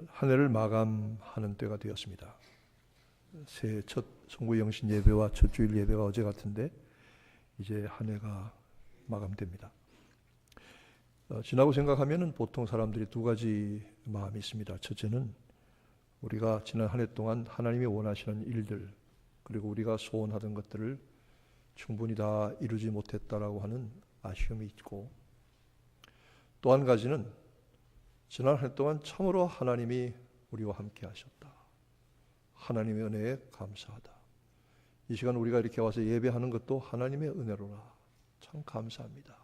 한 해를 마감하는 때가 되었습니다. 새해 첫 송구영신 예배와 첫 주일 예배가 어제 같은데 이제 한 해가 마감됩니다. 지나고 생각하면은 보통 사람들이 두 가지 마음이 있습니다. 첫째는 우리가 지난 한 해 동안 하나님이 원하시는 일들, 그리고 우리가 소원하던 것들을 충분히 다 이루지 못했다라고 하는 아쉬움이 있고, 또 한 가지는 지난 한 해 동안 참으로 하나님이 우리와 함께 하셨다. 하나님의 은혜에 감사하다. 이 시간 우리가 이렇게 와서 예배하는 것도 하나님의 은혜로라. 참 감사합니다.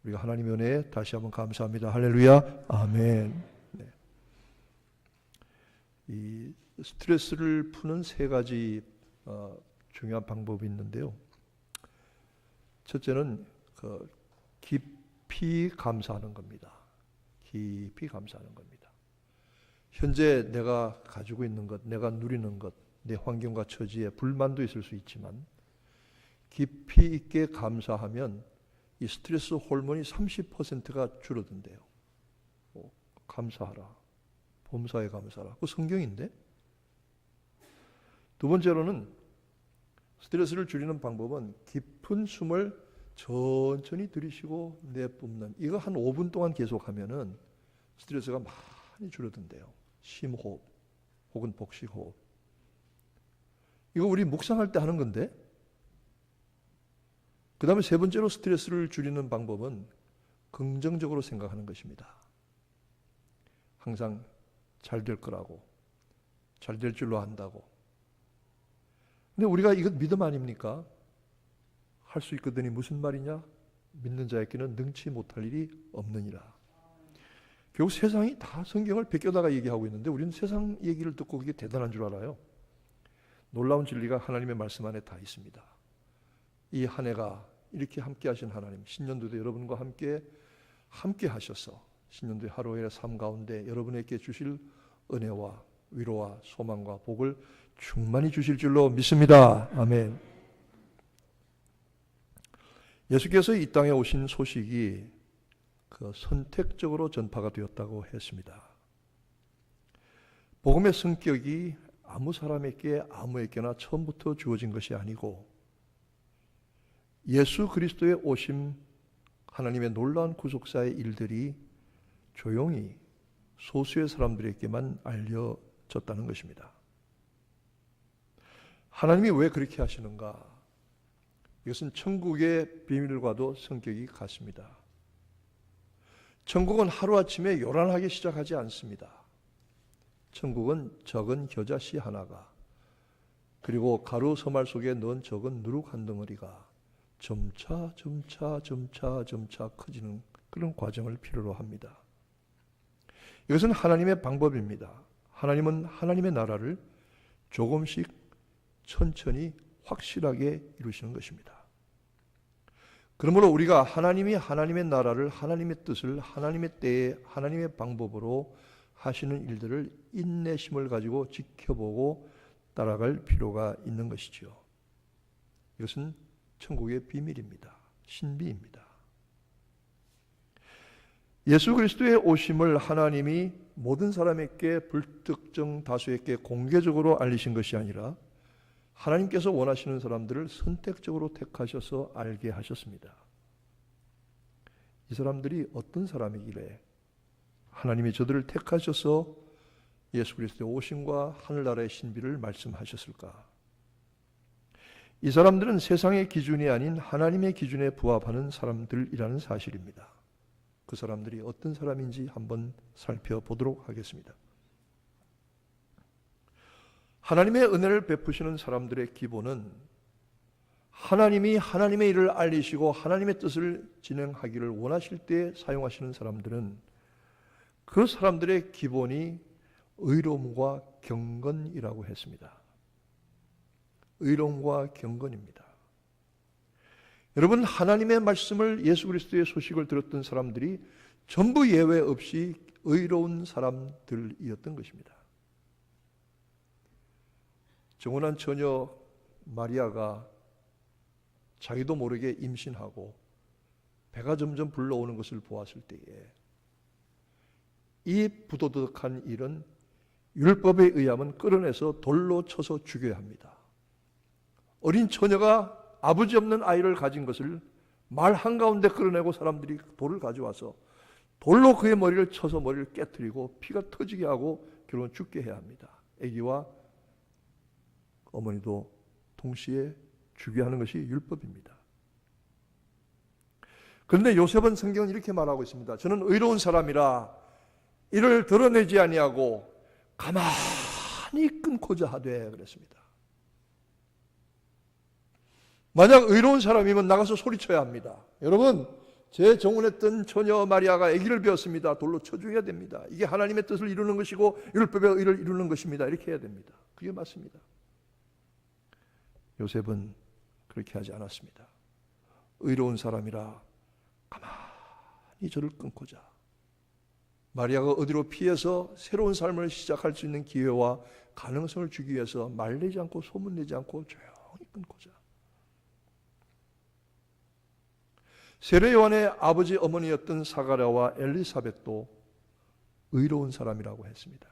우리가 하나님의 은혜에 다시 한번 감사합니다. 할렐루야. 아멘. 네. 이 스트레스를 푸는 세 가지 중요한 방법이 있는데요. 첫째는 깊이 감사하는 겁니다. 깊이 감사하는 겁니다. 현재 내가 가지고 있는 것, 내가 누리는 것, 내 환경과 처지에 불만도 있을 수 있지만 깊이 있게 감사하면 이 스트레스 호르몬이 30%가 줄어든대요. 감사하라. 범사에 감사하라. 그 성경인데? 두 번째로는 스트레스를 줄이는 방법은 깊은 숨을 천천히 들이쉬고 내뿜는, 이거 한 5분 동안 계속하면은 스트레스가 많이 줄어든대요. 심호흡 혹은 복식호흡. 이거 우리 묵상할 때 하는 건데. 그 다음에 세 번째로 스트레스를 줄이는 방법은 긍정적으로 생각하는 것입니다. 항상 잘 될 거라고, 잘 될 줄로 안다고. 근데 우리가 이것 믿음 아닙니까? 할 수 있거든이 무슨 말이냐? 믿는 자에게는 능치 못할 일이 없느니라. 결국 세상이 다 성경을 베껴다가 얘기하고 있는데 우리는 세상 얘기를 듣고 그게 대단한 줄 알아요. 놀라운 진리가 하나님의 말씀 안에 다 있습니다. 이 한 해가 이렇게 함께 하신 하나님, 신년도도 여러분과 함께 하셔서 신년도의 하루의 삶 가운데 여러분에게 주실 은혜와 위로와 소망과 복을 충만히 주실 줄로 믿습니다. 아멘. 예수께서 이 땅에 오신 소식이 선택적으로 전파가 되었다고 했습니다. 복음의 성격이 아무 사람에게 아무에게나 처음부터 주어진 것이 아니고 예수 그리스도의 오심, 하나님의 놀라운 구속사의 일들이 조용히 소수의 사람들에게만 알려졌다는 것입니다. 하나님이 왜 그렇게 하시는가? 이것은 천국의 비밀과도 성격이 같습니다. 천국은 하루아침에 요란하게 시작하지 않습니다. 천국은 적은 겨자씨 하나가, 그리고 가루 서말 속에 넣은 적은 누룩 한 덩어리가 점차 커지는 그런 과정을 필요로 합니다. 이것은 하나님의 방법입니다. 하나님은 하나님의 나라를 조금씩 천천히 확실하게 이루시는 것입니다. 그러므로 우리가 하나님이 하나님의 나라를, 하나님의 뜻을 하나님의 때에 하나님의 방법으로 하시는 일들을 인내심을 가지고 지켜보고 따라갈 필요가 있는 것이죠. 이것은 천국의 비밀입니다. 신비입니다. 예수 그리스도의 오심을 하나님이 모든 사람에게 불특정 다수에게 공개적으로 알리신 것이 아니라 하나님께서 원하시는 사람들을 선택적으로 택하셔서 알게 하셨습니다. 이 사람들이 어떤 사람이길래 하나님이 저들을 택하셔서 예수 그리스도의 오심과 하늘나라의 신비를 말씀하셨을까? 이 사람들은 세상의 기준이 아닌 하나님의 기준에 부합하는 사람들이라는 사실입니다. 그 사람들이 어떤 사람인지 한번 살펴보도록 하겠습니다. 하나님의 은혜를 베푸시는 사람들의 기본은 하나님이 하나님의 일을 알리시고 하나님의 뜻을 진행하기를 원하실 때 사용하시는 사람들은 그 사람들의 기본이 의로움과 경건이라고 했습니다. 의로움과 경건입니다. 여러분, 하나님의 말씀을, 예수 그리스도의 소식을 들었던 사람들이 전부 예외 없이 의로운 사람들이었던 것입니다. 정혼한 처녀 마리아가 자기도 모르게 임신하고 배가 점점 불러오는 것을 보았을 때에 이 부도덕한 일은 율법에 의하면 끌어내서 돌로 쳐서 죽여야 합니다. 어린 처녀가 아버지 없는 아이를 가진 것을 말 한가운데 끌어내고 사람들이 돌을 가져와서 돌로 그의 머리를 쳐서 머리를 깨뜨리고 피가 터지게 하고 결국은 죽게 해야 합니다. 아기와 어머니도 동시에 죽여야 하는 것이 율법입니다. 그런데 요셉은 성경은 이렇게 말하고 있습니다. 저는 의로운 사람이라 이를 드러내지 아니하고 가만히 끊고자 하되 그랬습니다. 만약 의로운 사람이면 나가서 소리쳐야 합니다. 여러분, 제 정혼했던 처녀 마리아가 아기를 배웠습니다. 돌로 쳐 죽여야 됩니다. 이게 하나님의 뜻을 이루는 것이고 율법의 의를 이루는 것입니다. 이렇게 해야 됩니다. 그게 맞습니다. 요셉은 그렇게 하지 않았습니다. 의로운 사람이라 가만히 저를 끊고자, 마리아가 어디로 피해서 새로운 삶을 시작할 수 있는 기회와 가능성을 주기 위해서 말내지 않고 소문내지 않고 조용히 끊고자. 세례 요한의 아버지 어머니였던 사가랴와 엘리사벳도 의로운 사람이라고 했습니다.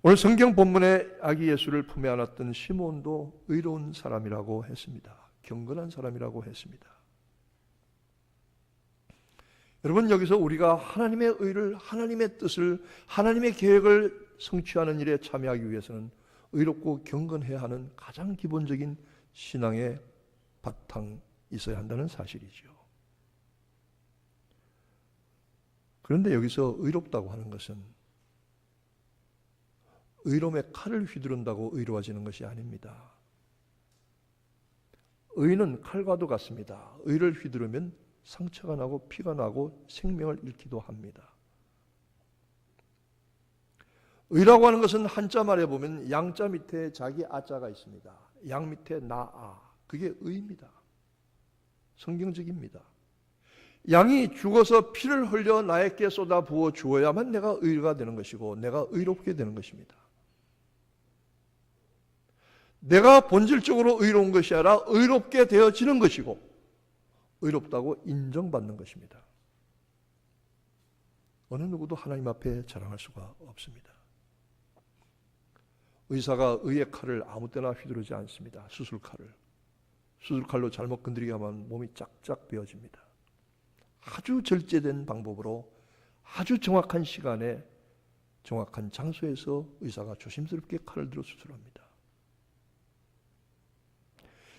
오늘 성경 본문에 아기 예수를 품에 안았던 시몬도 의로운 사람이라고 했습니다. 경건한 사람이라고 했습니다. 여러분, 여기서 우리가 하나님의 의를, 하나님의 뜻을, 하나님의 계획을 성취하는 일에 참여하기 위해서는 의롭고 경건해야 하는 가장 기본적인 신앙의 바탕 있어야 한다는 사실이죠. 그런데 여기서 의롭다고 하는 것은 의로움의 칼을 휘두른다고 의로워지는 것이 아닙니다. 의는 칼과도 같습니다. 의를 휘두르면 상처가 나고 피가 나고 생명을 잃기도 합니다. 의라고 하는 것은 한자 말에 보면 양자 밑에 자기 아자가 있습니다. 양 밑에 나아. 그게 의입니다. 성경적입니다. 양이 죽어서 피를 흘려 나에게 쏟아 부어 주어야만 내가 의가 되는 것이고 내가 의롭게 되는 것입니다. 내가 본질적으로 의로운 것이 아니라 의롭게 되어지는 것이고 의롭다고 인정받는 것입니다. 어느 누구도 하나님 앞에 자랑할 수가 없습니다. 의사가 의의 칼을 아무 때나 휘두르지 않습니다. 수술칼을. 수술칼로 잘못 건드리게 하면 몸이 쫙쫙 베어집니다. 아주 절제된 방법으로 아주 정확한 시간에 정확한 장소에서 의사가 조심스럽게 칼을 들어 수술합니다.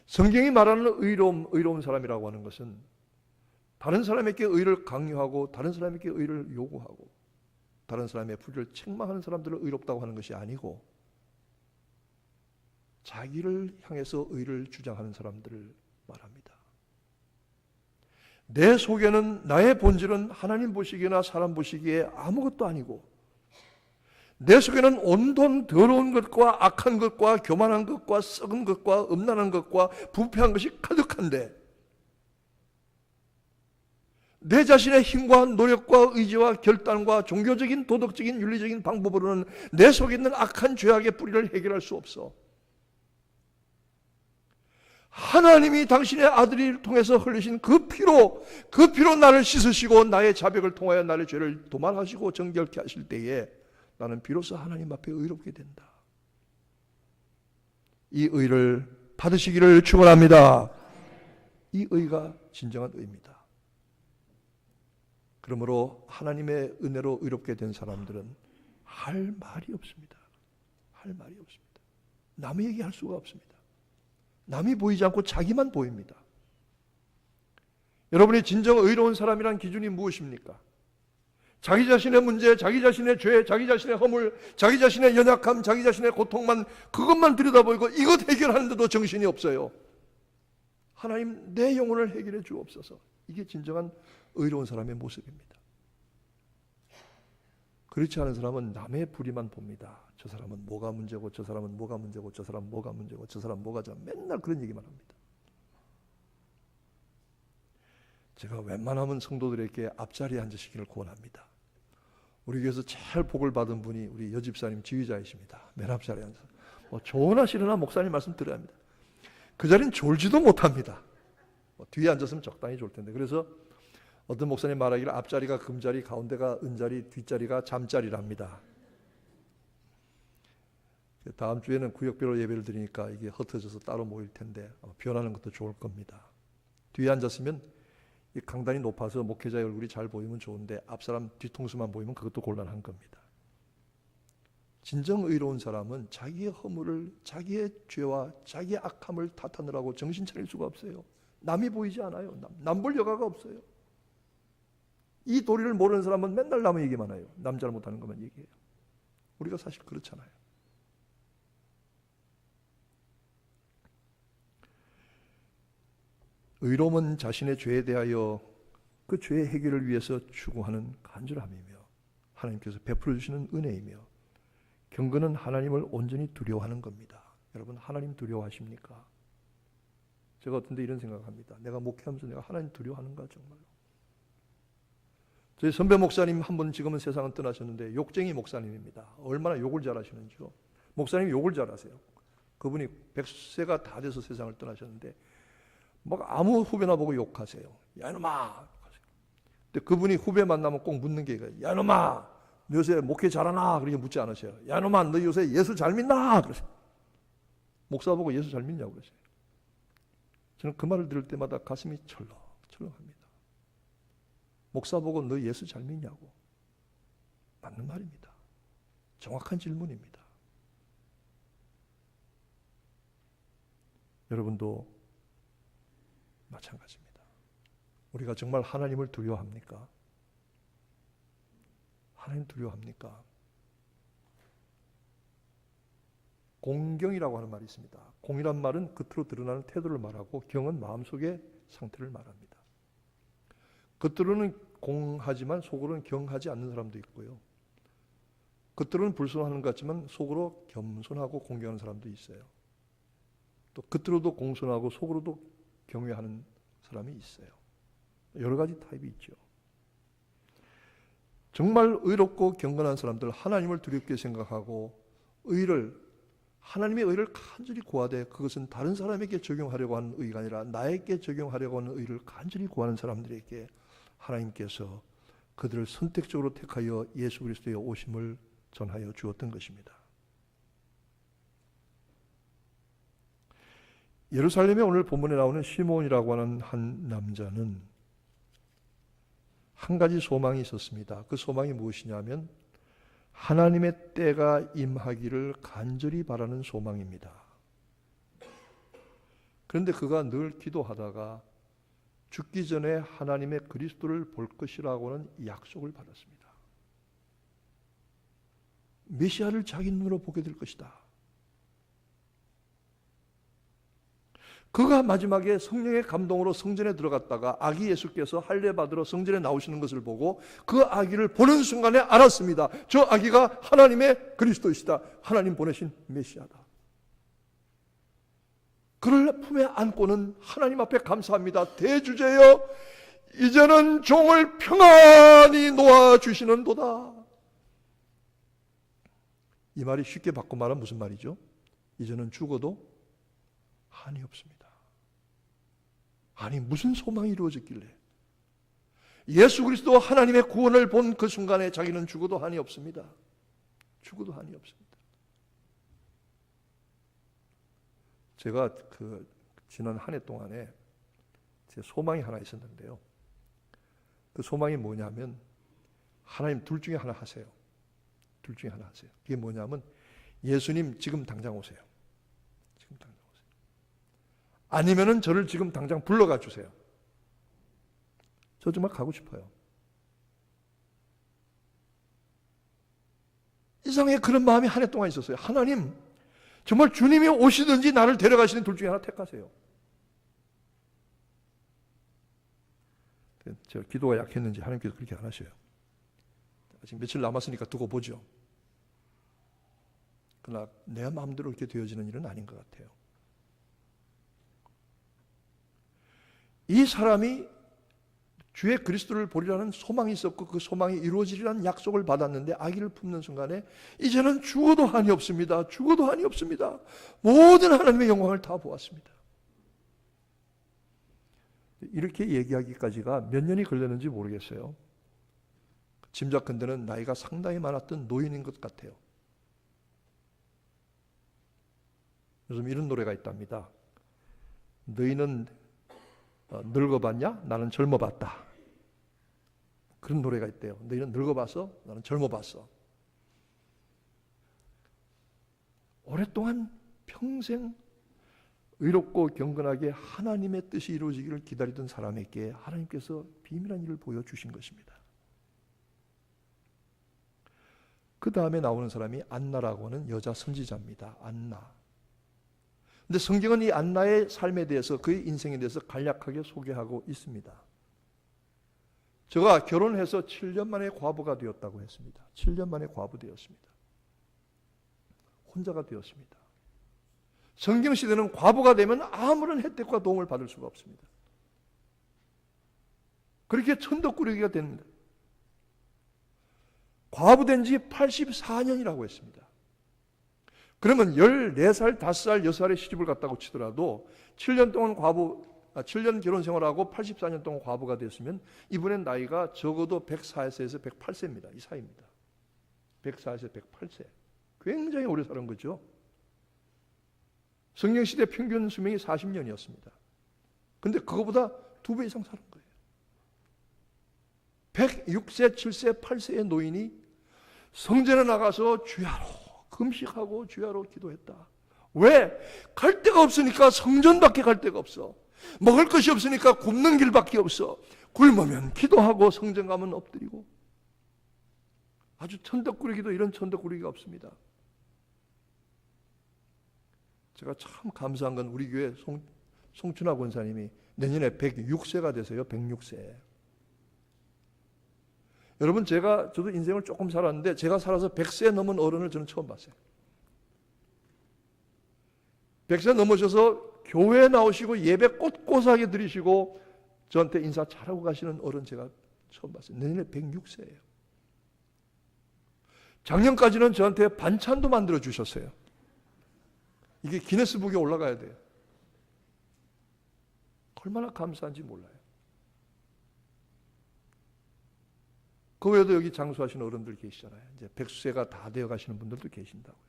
성경이 말하는 의로운 사람이라고 하는 것은 다른 사람에게 의를 강요하고 다른 사람에게 의를 요구하고 다른 사람의 불의를 책망하는 사람들을 의롭다고 하는 것이 아니고 자기를 향해서 의를 주장하는 사람들을 말합니다. 내 속에는 나의 본질은 하나님 보시기나 사람 보시기에 아무것도 아니고 내 속에는 온통 더러운 것과 악한 것과 교만한 것과 썩은 것과 음란한 것과 부패한 것이 가득한데 내 자신의 힘과 노력과 의지와 결단과 종교적인 도덕적인 윤리적인 방법으로는 내 속에 있는 악한 죄악의 뿌리를 해결할 수 없어. 하나님이 당신의 아들을 통해서 흘리신 그 피로 나를 씻으시고 나의 자백을 통하여 나의 죄를 도말하시고 정결케 하실 때에 나는 비로소 하나님 앞에 의롭게 된다. 이 의를 받으시기를 축원합니다. 이 의가 진정한 의입니다. 그러므로 하나님의 은혜로 의롭게 된 사람들은 할 말이 없습니다. 할 말이 없습니다. 남의 얘기할 수가 없습니다. 남이 보이지 않고 자기만 보입니다. 여러분이 진정 의로운 사람이란 기준이 무엇입니까? 자기 자신의 문제, 자기 자신의 죄, 자기 자신의 허물, 자기 자신의 연약함, 자기 자신의 고통만 그것만 들여다보이고 이것 해결하는데도 정신이 없어요. 하나님 내 영혼을 해결해 주옵소서. 이게 진정한 의로운 사람의 모습입니다. 그렇지 않은 사람은 남의 불의만 봅니다. 저 사람은 뭐가 문제고 저 사람은 뭐가 문제고 저 사람은 뭐가 문제고 저 사람은 뭐가 맨날 그런 얘기만 합니다. 제가 웬만하면 성도들에게 앞자리에 앉으시기를 권합니다. 우리 교회에서 제일 복을 받은 분이 우리 여집사님 지휘자이십니다. 맨 앞자리에 앉아서 좋으나 싫으나 목사님 말씀 들어야 합니다. 그 자리는 졸지도 못합니다. 뒤에 앉았으면 적당히 졸 텐데. 그래서 어떤 목사님 말하기를 앞자리가 금자리, 가운데가 은자리, 뒷자리가 잠자리랍니다. 다음 주에는 구역별로 예배를 드리니까 이게 흩어져서 따로 모일 텐데 변하는 것도 좋을 겁니다. 뒤에 앉았으면 이 강단이 높아서 목회자의 얼굴이 잘 보이면 좋은데 앞사람 뒤통수만 보이면 그것도 곤란한 겁니다. 진정 의로운 사람은 자기의 허물을, 자기의 죄와 자기의 악함을 탓하느라고 정신 차릴 수가 없어요. 남이 보이지 않아요. 남 볼 여가가 없어요. 이 도리를 모르는 사람은 맨날 남 얘기만 해요. 남 잘못하는 것만 얘기해요. 우리가 사실 그렇잖아요. 의로움은 자신의 죄에 대하여 그 죄의 해결을 위해서 추구하는 간절함이며 하나님께서 베풀어 주시는 은혜이며 경건은 하나님을 온전히 두려워하는 겁니다. 여러분 하나님 두려워하십니까? 제가 어떤데 이런 생각합니다. 내가 목회하면서 내가 하나님 두려워하는가 정말로. 저희 선배 목사님 한 분 지금은 세상은 떠나셨는데 욕쟁이 목사님입니다. 얼마나 욕을 잘하시는지요. 목사님이 욕을 잘하세요. 그분이 100세가 다 돼서 세상을 떠나셨는데 막 아무 후배나 보고 욕하세요. 야 이놈아. 근데 그분이 후배 만나면 꼭 묻는 게 이거예요. 야 이놈아, 너 요새 목회 잘하나? 그렇게 묻지 않으세요. 야 이놈아, 너 요새 예수 잘 믿나? 그러세요. 목사 보고 예수 잘 믿냐고 그러세요. 저는 그 말을 들을 때마다 가슴이 철렁철렁합니다. 목사 보고 너 예수 잘 믿냐고. 맞는 말입니다. 정확한 질문입니다. 여러분도 마찬가지입니다. 우리가 정말 하나님을 두려워합니까? 하나님 두려워합니까? 공경이라고 하는 말이 있습니다. 공이란 말은 겉으로 드러나는 태도를 말하고 경은 마음속의 상태를 말합니다. 겉으로는 공하지만 속으로는 경하지 않는 사람도 있고요. 겉으로는 불순하는 것 같지만 속으로 겸손하고 공경하는 사람도 있어요. 또 겉으로도 공손하고 속으로도 경외하는 사람이 있어요. 여러 가지 타입이 있죠. 정말 의롭고 경건한 사람들, 하나님을 두렵게 생각하고 하나님의 의를 간절히 구하되 그것은 다른 사람에게 적용하려고 하는 의가 아니라 나에게 적용하려고 하는 의를 간절히 구하는 사람들에게 하나님께서 그들을 선택적으로 택하여 예수 그리스도의 오심을 전하여 주었던 것입니다. 예루살렘에 오늘 본문에 나오는 시몬이라고 하는 한 남자는 한 가지 소망이 있었습니다. 그 소망이 무엇이냐면 하나님의 때가 임하기를 간절히 바라는 소망입니다. 그런데 그가 늘 기도하다가 죽기 전에 하나님의 그리스도를 볼 것이라고는 약속을 받았습니다. 메시아를 자기 눈으로 보게 될 것이다. 그가 마지막에 성령의 감동으로 성전에 들어갔다가 아기 예수께서 할례 받으러 성전에 나오시는 것을 보고 그 아기를 보는 순간에 알았습니다. 저 아기가 하나님의 그리스도이시다. 하나님 보내신 메시아다. 그를 품에 안고는 하나님 앞에 감사합니다. 대주제여, 이제는 종을 평안히 놓아주시는 도다. 이 말이 쉽게 바꿔 말하면 무슨 말이죠? 이제는 죽어도 한이 없습니다. 아니 무슨 소망이 이루어졌길래 예수 그리스도 하나님의 구원을 본 그 순간에 자기는 죽어도 한이 없습니다. 죽어도 한이 없습니다. 제가 지난 한 해 동안에 제 소망이 하나 있었는데요. 그 소망이 뭐냐면 하나님 둘 중에 하나 하세요. 둘 중에 하나 하세요. 그게 뭐냐면 예수님 지금 당장 오세요. 지금 당장 오세요. 아니면은 저를 지금 당장 불러가 주세요. 저 정말 가고 싶어요. 이상하게 그런 마음이 한 해 동안 있었어요. 하나님, 정말 주님이 오시든지 나를 데려가시는 둘 중에 하나 택하세요. 제가 기도가 약했는지 하나님께서 그렇게 안 하셔요. 아직 며칠 남았으니까 두고 보죠. 그러나 내 마음대로 이렇게 되어지는 일은 아닌 것 같아요. 이 사람이 주의 그리스도를 보리라는 소망이 있었고 그 소망이 이루어지리라는 약속을 받았는데 아기를 품는 순간에 이제는 죽어도 한이 없습니다. 죽어도 한이 없습니다. 모든 하나님의 영광을 다 보았습니다. 이렇게 얘기하기까지가 몇 년이 걸렸는지 모르겠어요. 짐작컨대는 나이가 상당히 많았던 노인인 것 같아요. 요즘 이런 노래가 있답니다. 너희는 늙어봤냐? 나는 젊어봤다. 그런 노래가 있대요. 너희는 늙어봤어? 나는 젊어봤어. 오랫동안 평생 의롭고 경건하게 하나님의 뜻이 이루어지기를 기다리던 사람에게 하나님께서 비밀한 일을 보여주신 것입니다. 그 다음에 나오는 사람이 안나라고 하는 여자 선지자입니다. 안나. 근데 성경은 이 안나의 삶에 대해서, 그의 인생에 대해서 간략하게 소개하고 있습니다. 저가 결혼해서 7년 만에 과부가 되었다고 했습니다. 7년 만에 과부 되었습니다. 혼자가 되었습니다. 성경시대는 과부가 되면 아무런 혜택과 도움을 받을 수가 없습니다. 그렇게 천덕꾸러기가 됩니다. 과부된 지 84년이라고 했습니다. 그러면 14살, 5살, 6살에 시집을 갔다고 치더라도 7년 동안 7년 결혼 생활하고 84년 동안 과부가 됐으면 이분의 나이가 적어도 104세에서 108세입니다. 이 사이입니다. 104에서 108세. 굉장히 오래 사는 거죠. 성경시대 평균 수명이 40년이었습니다. 근데 그거보다 2배 이상 사는 거예요. 106세, 7세, 8세의 노인이 성전에 나가서 주야로 금식하고 주야로 기도했다. 왜? 갈 데가 없으니까 성전밖에 갈 데가 없어. 먹을 것이 없으니까 굶는 길밖에 없어. 굶으면 기도하고 성전 가면 엎드리고. 아주 천덕꾸러기도 이런 천덕꾸러기가 없습니다. 제가 참 감사한 건 우리 교회 송춘하 권사님이 내년에 106세가 되세요. 106세. 여러분, 저도 인생을 조금 살았는데 제가 살아서 100세 넘은 어른을 저는 처음 봤어요. 100세 넘으셔서 교회에 나오시고 예배 꼿꼿하게 드리시고 저한테 인사 잘하고 가시는 어른 제가 처음 봤어요. 내년에 106세예요. 작년까지는 저한테 반찬도 만들어 주셨어요. 이게 기네스북에 올라가야 돼요. 얼마나 감사한지 몰라요. 그 외에도 여기 장수하시는 어른들 계시잖아요. 이제 백수세가 다 되어 가시는 분들도 계신다고요.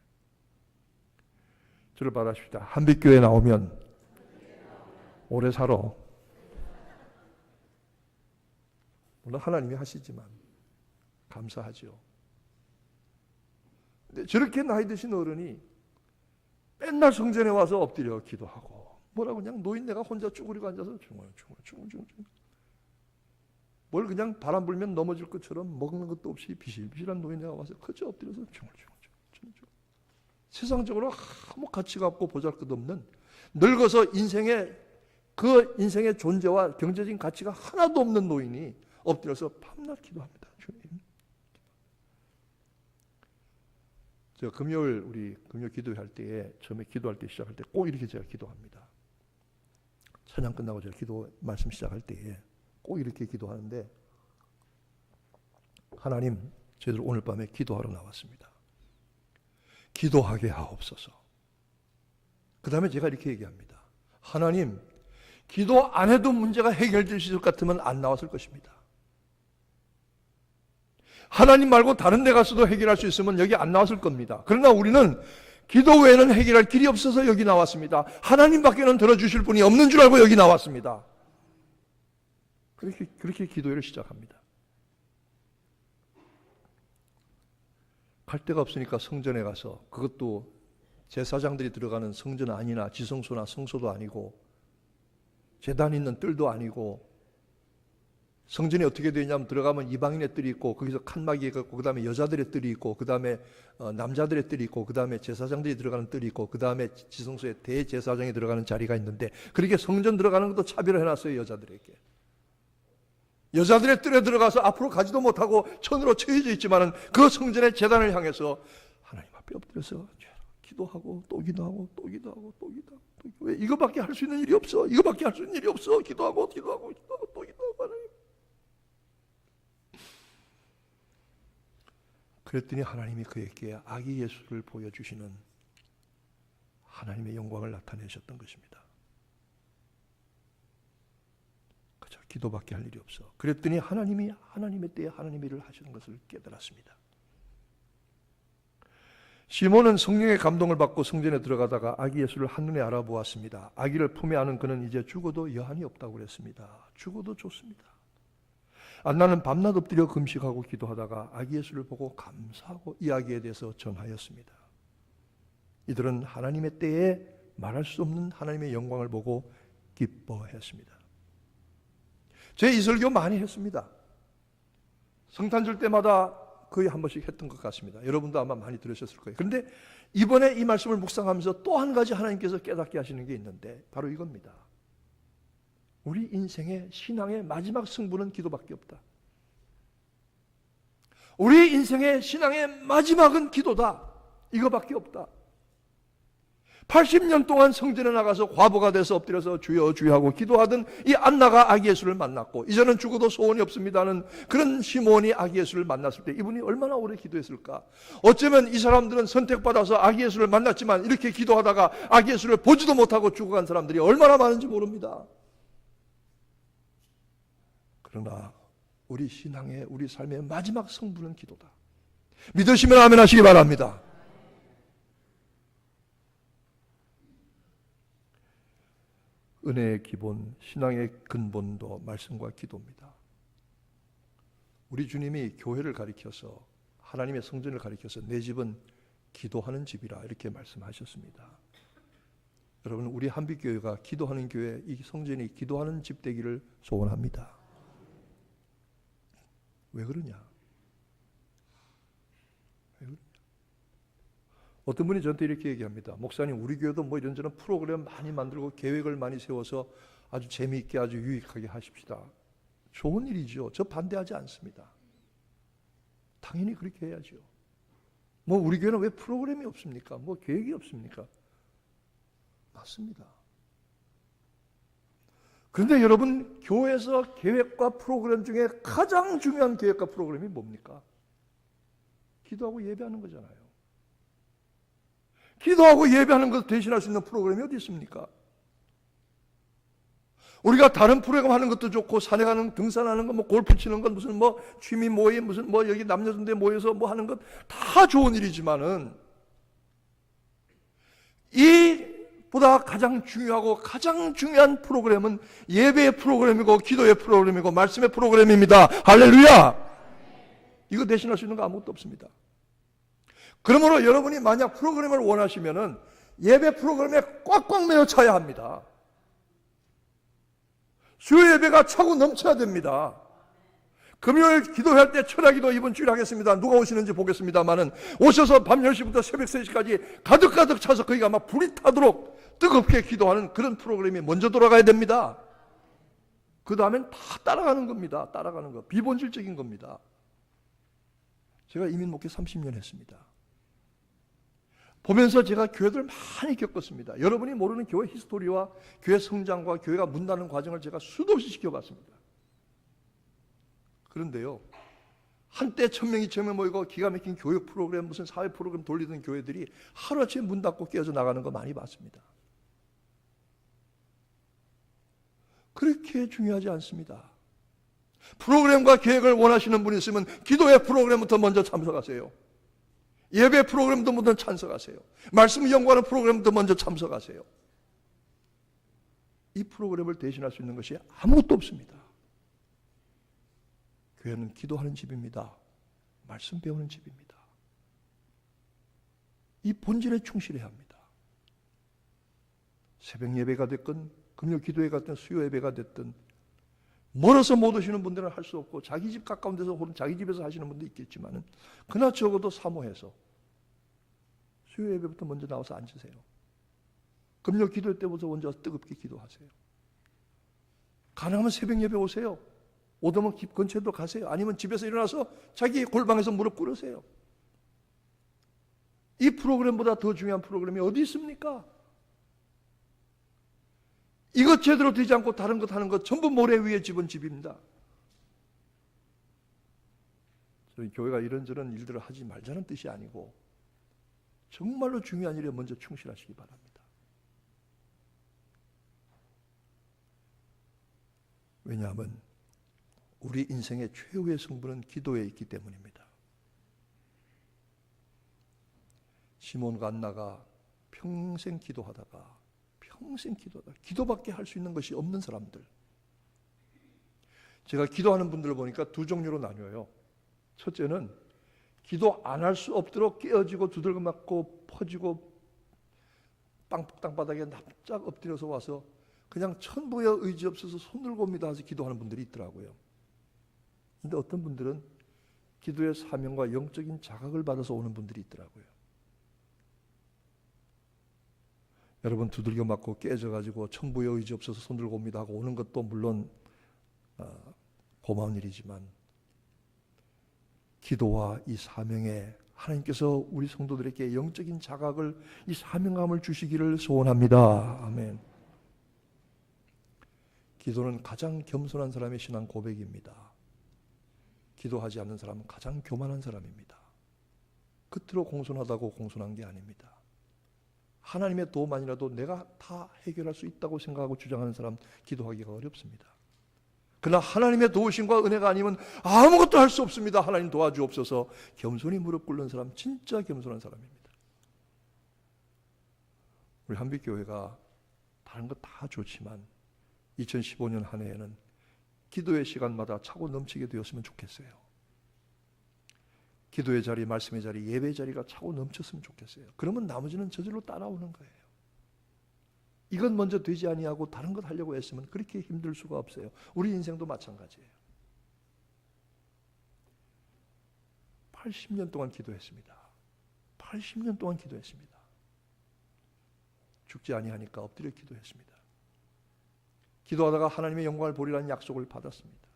저를 바라십시다. 한빛교회 나오면 오래 살아. 물론 하나님이 하시지만 감사하죠. 근데 저렇게 나이 드신 어른이 맨날 성전에 와서 엎드려 기도하고 뭐라고 그냥 노인네가 혼자 쭈그리고 앉아서 중얼중얼 뭘 그냥 바람 불면 넘어질 것처럼 먹는 것도 없이 비실비실한 노인네가 와서 그저 엎드려서 중얼중얼. 세상적으로 아무 가치가 없고 보잘것없는 늙어서 그 인생의 존재와 경제적인 가치가 하나도 없는 노인이 엎드려서 밤낮 기도합니다. 주님. 제가 우리 금요일 기도할 때에 처음에 기도할 때 시작할 때 꼭 이렇게 제가 기도합니다. 찬양 끝나고 제가 기도 말씀 시작할 때에 꼭 이렇게 기도하는데, 하나님, 저희들 오늘 밤에 기도하러 나왔습니다. 기도하게 하옵소서. 그 다음에 제가 이렇게 얘기합니다. 하나님, 기도 안 해도 문제가 해결될 것 같으면 안 나왔을 것입니다. 하나님 말고 다른 데 가서도 해결할 수 있으면 여기 안 나왔을 겁니다. 그러나 우리는 기도 외에는 해결할 길이 없어서 여기 나왔습니다. 하나님밖에는 들어주실 분이 없는 줄 알고 여기 나왔습니다. 그렇게 기도회를 시작합니다. 갈 데가 없으니까 성전에 가서, 그것도 제사장들이 들어가는 성전 아니나 지성소나 성소도 아니고 제단 있는 뜰도 아니고, 성전이 어떻게 되냐면 들어가면 이방인의 뜰이 있고 거기서 칸막이 있고 그 다음에 여자들의 뜰이 있고 그 다음에 남자들의 뜰이 있고 그 다음에 제사장들이 들어가는 뜰이 있고 그 다음에 지성소에 대제사장이 들어가는 자리가 있는데, 그렇게 성전 들어가는 것도 차별을 해놨어요. 여자들에게. 여자들의 뜰에 들어가서 앞으로 가지도 못하고 천으로 처해져 있지만은 그 성전의 제단을 향해서 하나님 앞에 엎드려서 기도하고 또 기도하고 또 기도하고 또 기도하고 왜 이거밖에 할 수 있는 일이 없어? 이거밖에 할 수 있는 일이 없어? 기도하고 또 기도하고 하나님. 그랬더니 하나님이 그에게 아기 예수를 보여주시는 하나님의 영광을 나타내셨던 것입니다. 기도밖에 할 일이 없어. 그랬더니 하나님이 하나님의 때에 하나님의 일을 하시는 것을 깨달았습니다. 시몬은 성령의 감동을 받고 성전에 들어가다가 아기 예수를 한눈에 알아보았습니다. 아기를 품에 안은 그는 이제 죽어도 여한이 없다고 그랬습니다. 죽어도 좋습니다. 안나는 밤낮 엎드려 금식하고 기도하다가 아기 예수를 보고 감사하고 이 아기에 대해서 전하였습니다. 이들은 하나님의 때에 말할 수 없는 하나님의 영광을 보고 기뻐했습니다. 제 이설교 많이 했습니다. 성탄절 때마다 거의 한 번씩 했던 것 같습니다. 여러분도 아마 많이 들으셨을 거예요. 그런데 이번에 이 말씀을 묵상하면서 또 한 가지 하나님께서 깨닫게 하시는 게 있는데 바로 이겁니다. 우리 인생의 신앙의 마지막 승부는 기도밖에 없다. 우리 인생의 신앙의 마지막은 기도다. 이거밖에 없다. 80년 동안 성전에 나가서 과부가 돼서 엎드려서 주여 주여 하고 기도하던 이 안나가 아기 예수를 만났고 이제는 죽어도 소원이 없습니다는 그런 시몬이 아기 예수를 만났을 때 이분이 얼마나 오래 기도했을까. 어쩌면 이 사람들은 선택받아서 아기 예수를 만났지만 이렇게 기도하다가 아기 예수를 보지도 못하고 죽어간 사람들이 얼마나 많은지 모릅니다. 그러나 우리 신앙의 우리 삶의 마지막 승부는 기도다. 믿으시면 아멘 하시기 바랍니다. 은혜의 기본, 신앙의 근본도 말씀과 기도입니다. 우리 주님이 교회를 가리켜서 하나님의 성전을 가리켜서 내 집은 기도하는 집이라 이렇게 말씀하셨습니다. 여러분, 우리 한빛교회가 기도하는 교회, 이 성전이 기도하는 집 되기를 소원합니다. 왜 그러냐? 어떤 분이 저한테 이렇게 얘기합니다. 목사님, 우리 교회도 뭐 이런저런 프로그램 많이 만들고 계획을 많이 세워서 아주 재미있게 아주 유익하게 하십시다. 좋은 일이죠. 저 반대하지 않습니다. 당연히 그렇게 해야죠. 뭐 우리 교회는 왜 프로그램이 없습니까? 뭐 계획이 없습니까? 맞습니다. 그런데 여러분, 교회에서 계획과 프로그램 중에 가장 중요한 계획과 프로그램이 뭡니까? 기도하고 예배하는 거잖아요. 기도하고 예배하는 것을 대신할 수 있는 프로그램이 어디 있습니까? 우리가 다른 프로그램 하는 것도 좋고, 산에 가는, 등산하는 거, 뭐 골프 치는 건 무슨 뭐 취미 모임, 무슨 뭐 여기 남녀순대 모여서 뭐 하는 것 다 좋은 일이지만은 이보다 가장 중요하고 가장 중요한 프로그램은 예배의 프로그램이고 기도의 프로그램이고 말씀의 프로그램입니다. 할렐루야! 이거 대신할 수 있는 거 아무것도 없습니다. 그러므로 여러분이 만약 프로그램을 원하시면은 예배 프로그램에 꽉꽉 메어 차야 합니다. 수요 예배가 차고 넘쳐야 됩니다. 금요일 기도할 때 철야기도 이번 주일 하겠습니다. 누가 오시는지 보겠습니다만은 오셔서 밤 10시부터 새벽 3시까지 가득가득 차서 거기가 막 불이 타도록 뜨겁게 기도하는 그런 프로그램이 먼저 돌아가야 됩니다. 그 다음엔 다 따라가는 겁니다. 따라가는 거. 비본질적인 겁니다. 제가 이민 목회 30년 했습니다. 보면서 제가 교회들 많이 겪었습니다. 여러분이 모르는 교회 히스토리와 교회 성장과 교회가 문 닫는 과정을 제가 수도 없이 지켜봤습니다. 그런데요, 한때 1000명, 2000명 모이고 기가 막힌 교육 프로그램, 무슨 사회 프로그램 돌리던 교회들이 하루아침에 문 닫고 깨어져 나가는 거 많이 봤습니다. 그렇게 중요하지 않습니다. 프로그램과 계획을 원하시는 분이 있으면 기도의 프로그램부터 먼저 참석하세요. 예배 프로그램도 먼저 참석하세요. 말씀 연구하는 프로그램도 먼저 참석하세요. 이 프로그램을 대신할 수 있는 것이 아무것도 없습니다. 교회는 기도하는 집입니다. 말씀 배우는 집입니다. 이 본질에 충실해야 합니다. 새벽 예배가 됐건 금요 기도회가 됐든 수요 예배가 됐든 멀어서 못 오시는 분들은 할 수 없고 자기 집 가까운 데서 혹은 자기 집에서 하시는 분도 있겠지만은 그나 적어도 사모해서 수요 예배부터 먼저 나와서 앉으세요. 금요 기도회 때부터 먼저 뜨겁게 기도하세요. 가능하면 새벽 예배 오세요. 오더면 집 근처에도 가세요. 아니면 집에서 일어나서 자기 골방에서 무릎 꿇으세요. 이 프로그램보다 더 중요한 프로그램이 어디 있습니까? 이것 제대로 되지 않고 다른 것 하는 것 전부 모래 위에 집은 집입니다. 저희 교회가 이런저런 일들을 하지 말자는 뜻이 아니고 정말로 중요한 일에 먼저 충실하시기 바랍니다. 왜냐하면 우리 인생의 최후의 승부는 기도에 있기 때문입니다. 시몬과 안나가 평생 기도하다가 기도밖에 할 수 있는 것이 없는 사람들. 제가 기도하는 분들을 보니까 두 종류로 나뉘어요. 첫째는 기도 안 할 수 없도록 깨어지고 두들겨 맞고 퍼지고 땅바닥에 납작 엎드려서 와서 그냥 천부의 의지 없어서 손 들고 옵니다 해서 기도하는 분들이 있더라고요. 근데 어떤 분들은 기도의 사명과 영적인 자각을 받아서 오는 분들이 있더라고요. 여러분 두들겨 맞고 깨져가지고 천부의 의지 없어서 손 들고 옵니다 하고 오는 것도 물론 고마운 일이지만 기도와 이 사명에 하나님께서 우리 성도들에게 영적인 자각을, 이 사명감을 주시기를 소원합니다. 아멘. 기도는 가장 겸손한 사람의 신앙 고백입니다. 기도하지 않는 사람은 가장 교만한 사람입니다. 겉으로 공손하다고 공손한 게 아닙니다. 하나님의 도움만이라도 내가 다 해결할 수 있다고 생각하고 주장하는 사람 기도하기가 어렵습니다. 그러나 하나님의 도우심과 은혜가 아니면 아무것도 할 수 없습니다. 하나님 도와주옵소서. 겸손히 무릎 꿇는 사람 진짜 겸손한 사람입니다. 우리 한빛교회가 다른 것 다 좋지만 2015년 한 해에는 기도의 시간마다 차고 넘치게 되었으면 좋겠어요. 기도의 자리, 말씀의 자리, 예배의 자리가 차고 넘쳤으면 좋겠어요. 그러면 나머지는 저절로 따라오는 거예요. 이건 먼저 되지 아니하고 다른 것 하려고 했으면 그렇게 힘들 수가 없어요. 우리 인생도 마찬가지예요. 80년 동안 기도했습니다. 80년 동안 기도했습니다. 죽지 아니하니까 엎드려 기도했습니다. 기도하다가 하나님의 영광을 보리라는 약속을 받았습니다.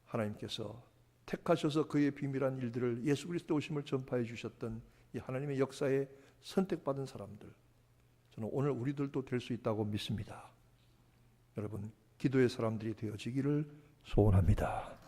하나님께서 택하셔서 그의 비밀한 일들을 예수 그리스도 오심을 전파해 주셨던 이 하나님의 역사에 선택받은 사람들, 저는 오늘 우리들도 될 수 있다고 믿습니다. 여러분, 기도의 사람들이 되어지기를 소원합니다.